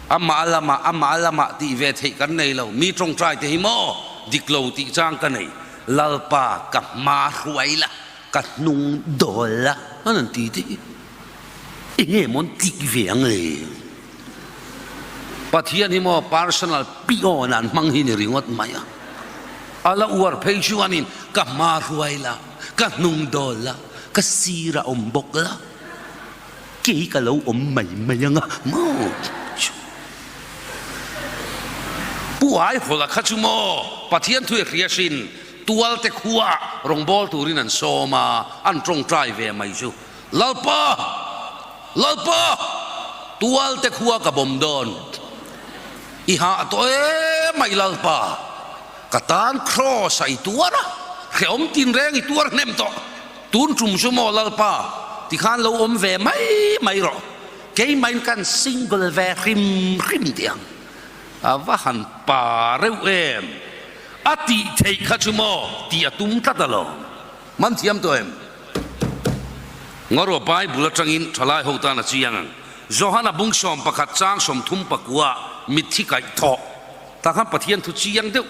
ama lama ti ve thei kan nei lo mi trong trai te hi mo diklo ti chang kan nei lalpa ka ma ruai la ka nung dola anan ti ti e mon ti ve ang le pathian hi mo personal pion an mang hi ni ringot maya ala uar phei chu anin ka ma ruai la ka nung dola ka sira ombok la ki ka lo om mai anga mo puai hola khachu mo pathian thu kriasin tual te khuwa rongbol turin an soma an trong trai ve mai chu lalpa tual te khuwa ka bom don i ha to e mai lalpa katan cross ai tuara khom tin reng i tuar nem to tun chum chu mo lalpa ti khan lo om ve mai ro ke mai kan single ve rim tiang avahan pa reu em ati thei khachu mo ti atum tatalo man thiam to em ngoro pai bulatangin thalai hota na chiang johana bungsom pakhat chang som thum pakua mithi kai tho ta khan pathian thu chiang de